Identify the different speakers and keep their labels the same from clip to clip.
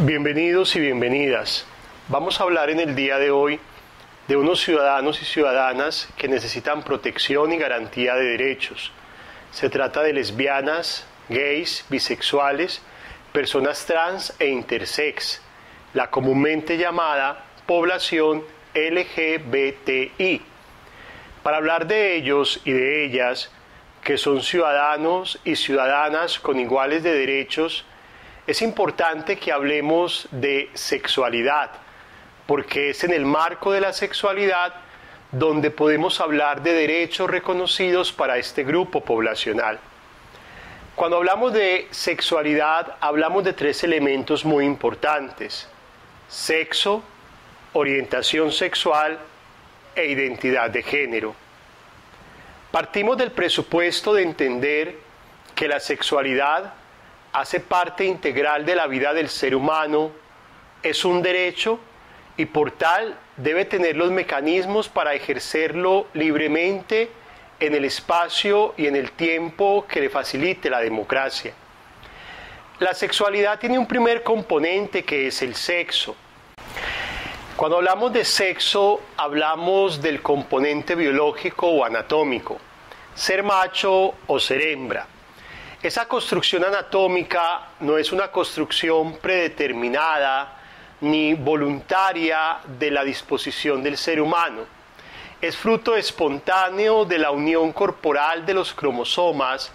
Speaker 1: Bienvenidos y bienvenidas. Vamos a hablar en el día de hoy de unos ciudadanos y ciudadanas que necesitan protección y garantía de derechos. Se trata de lesbianas, gays, bisexuales, personas trans e intersex, la comúnmente llamada población LGBTI. Para hablar de ellos y de ellas, que son ciudadanos y ciudadanas con iguales de derechos, es importante que hablemos de sexualidad, porque es en el marco de la sexualidad donde podemos hablar de derechos reconocidos para este grupo poblacional. Cuando hablamos de sexualidad, hablamos de tres elementos muy importantes: sexo, orientación sexual e identidad de género. Partimos del presupuesto de entender que la sexualidad hace parte integral de la vida del ser humano, es un derecho y por tal debe tener los mecanismos para ejercerlo libremente en el espacio y en el tiempo que le facilite la democracia. La sexualidad tiene un primer componente que es el sexo. Cuando hablamos de sexo, hablamos del componente biológico o anatómico, ser macho o ser hembra. Esa construcción anatómica no es una construcción predeterminada ni voluntaria de la disposición del ser humano. Es fruto espontáneo de la unión corporal de los cromosomas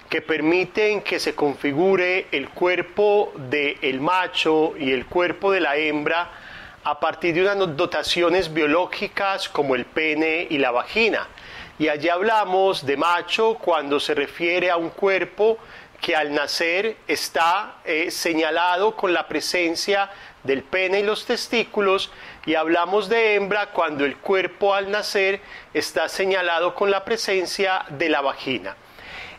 Speaker 1: que permiten que se configure el cuerpo del macho y el cuerpo de la hembra a partir de unas dotaciones biológicas como el pene y la vagina. Y allí hablamos de macho cuando se refiere a un cuerpo que al nacer está señalado con la presencia del pene y los testículos, y hablamos de hembra cuando el cuerpo al nacer está señalado con la presencia de la vagina.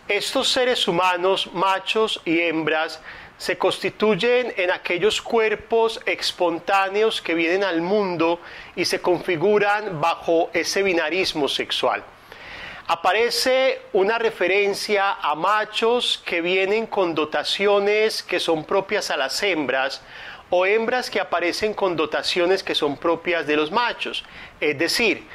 Speaker 1: Estos seres humanos, machos y hembras, se constituyen en aquellos cuerpos espontáneos que vienen al mundo y se configuran bajo ese binarismo sexual. Aparece una referencia a machos que vienen con dotaciones que son propias a las hembras, o hembras que aparecen con dotaciones que son propias de los machos. Es decir,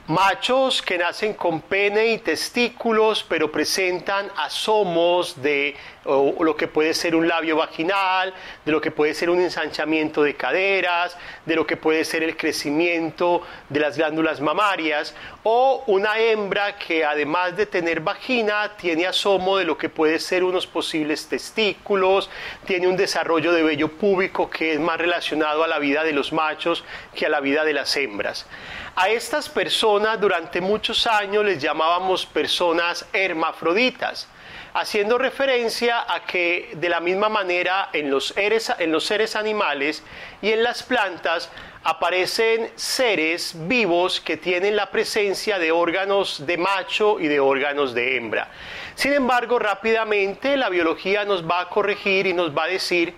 Speaker 1: machos que nacen con pene y testículos, pero presentan asomos de lo que puede ser un labio vaginal, de lo que puede ser un ensanchamiento de caderas, de lo que puede ser el crecimiento de las glándulas mamarias, o una hembra que además de tener vagina, tiene asomo de lo que puede ser unos posibles testículos, tiene un desarrollo de vello púbico que es más relacionado a la vida de los machos que a la vida de las hembras. A estas personas durante muchos años les llamábamos personas hermafroditas, haciendo referencia a que de la misma manera en los seres animales y en las plantas aparecen seres vivos que tienen la presencia de órganos de macho y de órganos de hembra. Sin embargo, rápidamente la biología nos va a corregir y nos va a decir: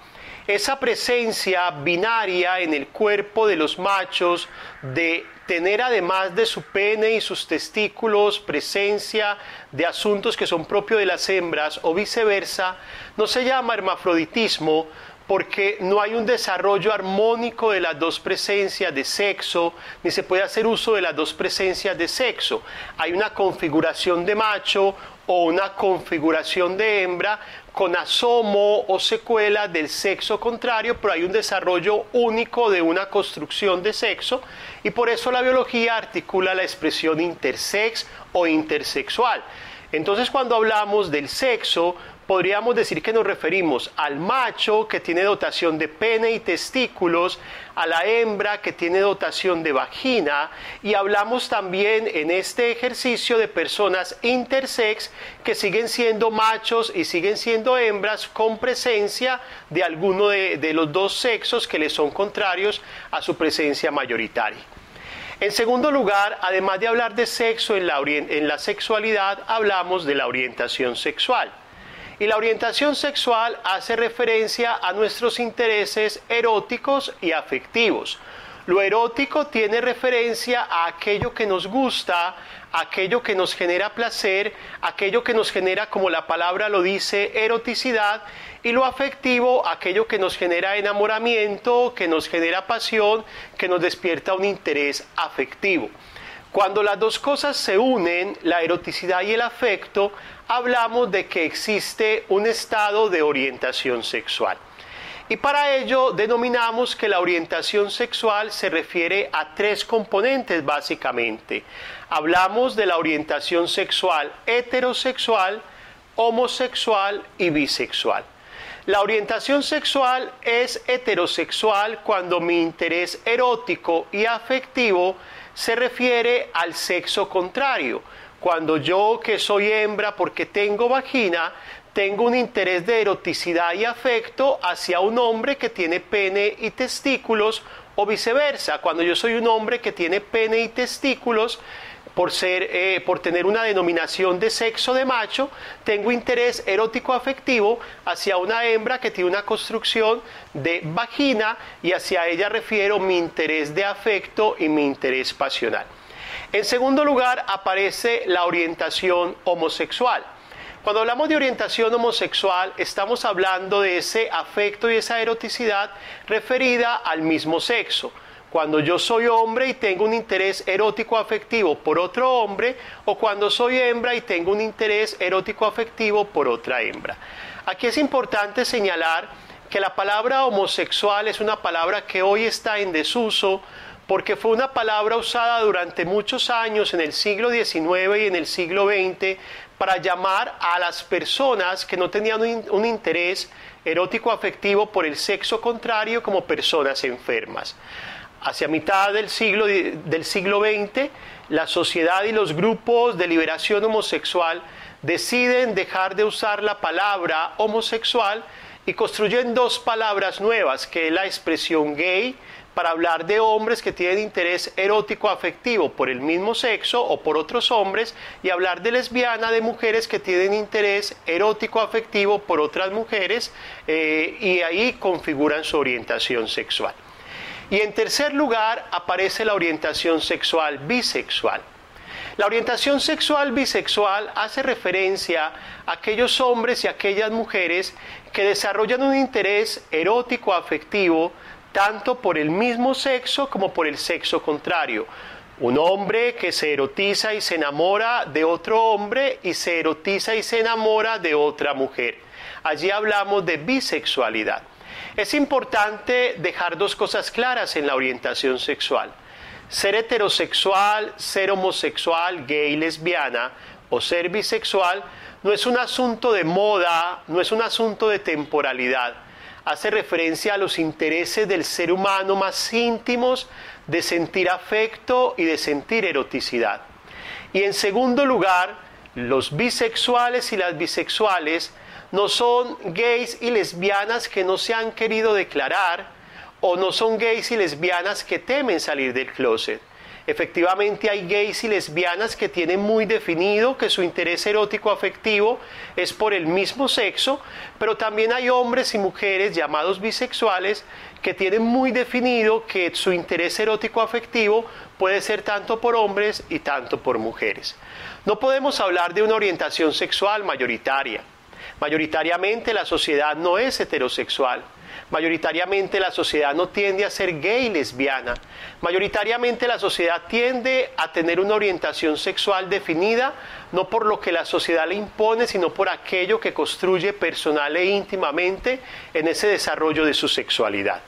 Speaker 1: esa presencia binaria en el cuerpo de los machos de tener además de su pene y sus testículos presencia de asuntos que son propios de las hembras o viceversa, no se llama hermafroditismo porque no hay un desarrollo armónico de las dos presencias de sexo, ni se puede hacer uso de las dos presencias de sexo. Hay una configuración de macho o una configuración de hembra con asomo o secuela del sexo contrario, pero hay un desarrollo único de una construcción de sexo, y por eso la biología articula la expresión intersex o intersexual. Entonces, cuando hablamos del sexo, podríamos decir que nos referimos al macho que tiene dotación de pene y testículos, a la hembra que tiene dotación de vagina, y hablamos también en este ejercicio de personas intersex que siguen siendo machos y siguen siendo hembras con presencia de alguno de los dos sexos que les son contrarios a su presencia mayoritaria. En segundo lugar, además de hablar de sexo en la sexualidad, hablamos de la orientación sexual. Y la orientación sexual hace referencia a nuestros intereses eróticos y afectivos. Lo erótico tiene referencia a aquello que nos gusta, aquello que nos genera placer, aquello que nos genera, como la palabra lo dice, eroticidad, y lo afectivo, aquello que nos genera enamoramiento, que nos genera pasión, que nos despierta un interés afectivo. Cuando las dos cosas se unen, la eroticidad y el afecto, hablamos de que existe un estado de orientación sexual. Y para ello denominamos que la orientación sexual se refiere a tres componentes básicamente. Hablamos de la orientación sexual heterosexual, homosexual y bisexual. La orientación sexual es heterosexual cuando mi interés erótico y afectivo se refiere al sexo contrario. Cuando yo, que soy hembra porque tengo vagina, tengo un interés de eroticidad y afecto hacia un hombre que tiene pene y testículos, o viceversa. Cuando yo soy un hombre que tiene pene y testículos, por tener una denominación de sexo de macho, tengo interés erótico afectivo hacia una hembra que tiene una construcción de vagina, y hacia ella refiero mi interés de afecto y mi interés pasional. En segundo lugar, aparece la orientación homosexual. Cuando hablamos de orientación homosexual, estamos hablando de ese afecto y esa eroticidad referida al mismo sexo. Cuando yo soy hombre y tengo un interés erótico afectivo por otro hombre, o cuando soy hembra y tengo un interés erótico afectivo por otra hembra. Aquí es importante señalar que la palabra homosexual es una palabra que hoy está en desuso, porque fue una palabra usada durante muchos años en el siglo XIX y en el siglo XX para llamar a las personas que no tenían un interés erótico afectivo por el sexo contrario como personas enfermas. Hacia mitad del siglo XX, la sociedad y los grupos de liberación homosexual deciden dejar de usar la palabra homosexual y construyen dos palabras nuevas, que es la expresión gay, para hablar de hombres que tienen interés erótico afectivo por el mismo sexo o por otros hombres, y hablar de lesbiana, de mujeres que tienen interés erótico afectivo por otras mujeres, y ahí configuran su orientación sexual. Y en tercer lugar aparece la orientación sexual bisexual. La orientación sexual bisexual hace referencia a aquellos hombres y aquellas mujeres que desarrollan un interés erótico afectivo tanto por el mismo sexo como por el sexo contrario. Un hombre que se erotiza y se enamora de otro hombre, y se erotiza y se enamora de otra mujer. Allí hablamos de bisexualidad. Es importante dejar dos cosas claras en la orientación sexual. Ser heterosexual, ser homosexual, gay, lesbiana o ser bisexual no es un asunto de moda, no es un asunto de temporalidad. Hace referencia a los intereses del ser humano más íntimos de sentir afecto y de sentir eroticidad. Y en segundo lugar, los bisexuales y las bisexuales no son gays y lesbianas que no se han querido declarar, o no son gays y lesbianas que temen salir del closet. Efectivamente hay gays y lesbianas que tienen muy definido que su interés erótico afectivo es por el mismo sexo, pero también hay hombres y mujeres llamados bisexuales que tienen muy definido que su interés erótico afectivo puede ser tanto por hombres y tanto por mujeres. No podemos hablar de una orientación sexual mayoritaria. Mayoritariamente la sociedad no es heterosexual. Mayoritariamente la sociedad no tiende a ser gay y lesbiana. Mayoritariamente la sociedad tiende a tener una orientación sexual definida, no por lo que la sociedad le impone, sino por aquello que construye personal e íntimamente en ese desarrollo de su sexualidad.